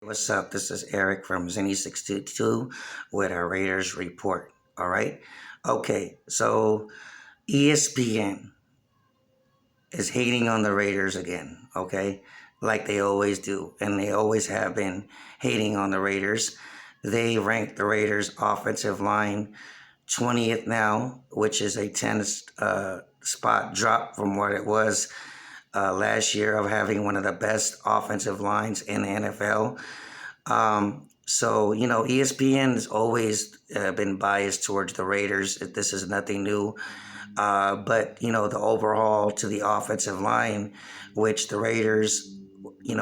What's up? This is Eric from Zenny622 with a Raiders report. All right. Okay. So ESPN is hating on the Raiders again. Okay. Like they always do. And they always have been hating on the Raiders. They rank the Raiders offensive line 20th now, which is a 10 spot drop from what it was last year of having one of the best offensive lines in the NFL. ESPN has always been biased towards the Raiders. This is nothing new. But the overall to the offensive line, which the Raiders,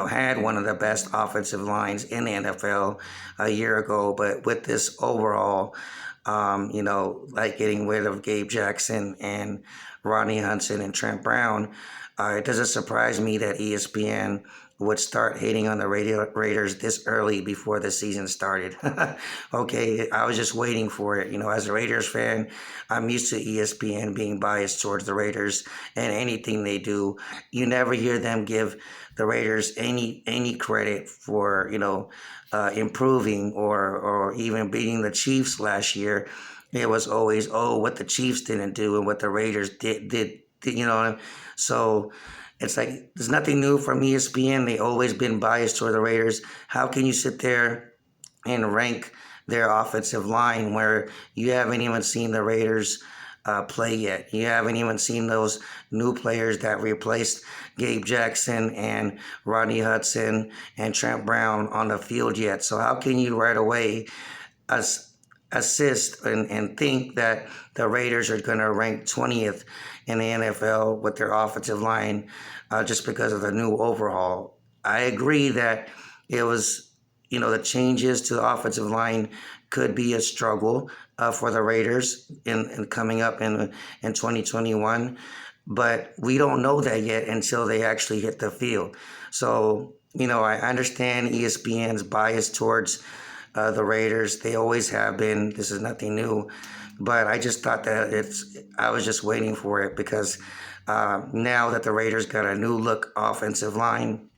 had one of the best offensive lines in the NFL a year ago. But with this overall, like getting rid of Gabe Jackson and Rodney Hudson and Trent Brown, it doesn't surprise me that ESPN would start hating on the Raiders this early before the season started. Okay, I was just waiting for it. As a Raiders fan, I'm used to ESPN being biased towards the Raiders and anything they do. You never hear them give the Raiders any credit for, improving or even beating the Chiefs last year. It was always, oh, what the Chiefs didn't do and what the Raiders did. So it's like there's nothing new from ESPN. They always been biased toward the Raiders. How can you sit there and rank their offensive line where you haven't even seen the Raiders play yet? You haven't even seen those new players that replaced Gabe Jackson and Rodney Hudson and Trent Brown on the field yet. So how can you right away assist and think that the Raiders are going to rank 20th in the NFL with their offensive line just because of the new overhaul? I agree that it was, the changes to the offensive line could be a struggle for the Raiders in coming up in 2021. But we don't know that yet until they actually hit the field. So, I understand ESPN's bias towards the Raiders. They always have been. This is nothing new. But I just thought that I was just waiting for it because now that the Raiders got a new look offensive line,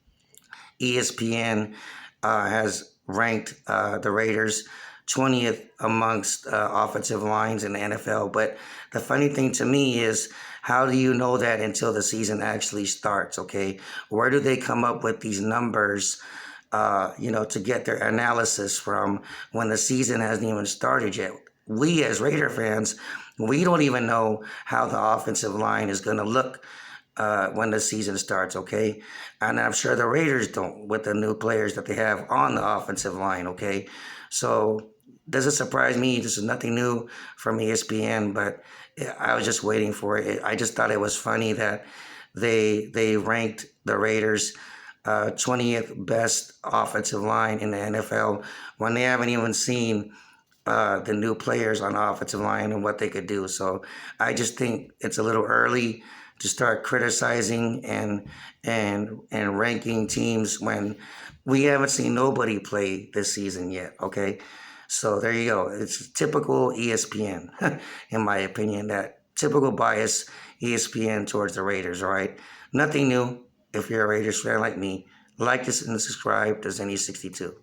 ESPN has ranked the Raiders 20th amongst offensive lines in the NFL. But the funny thing to me is, how do you know that until the season actually starts, okay? Where do they come up with these numbers, to get their analysis from when the season hasn't even started yet? We as Raider fans, we don't even know how the offensive line is going to look when the season starts, okay? And I'm sure the Raiders don't with the new players that they have on the offensive line, okay? So doesn't surprise me. This is nothing new from ESPN, but I was just waiting for it. I just thought it was funny that they ranked the Raiders 20th best offensive line in the NFL when they haven't even seen the new players on the offensive line and what they could do. So I just think it's a little early to start criticizing and ranking teams when we haven't seen nobody play this season yet, okay? So there you go. It's typical ESPN, in my opinion, that typical bias ESPN towards the Raiders, all right? Nothing new if you're a Raiders fan like me. Like this and subscribe to Zenny62.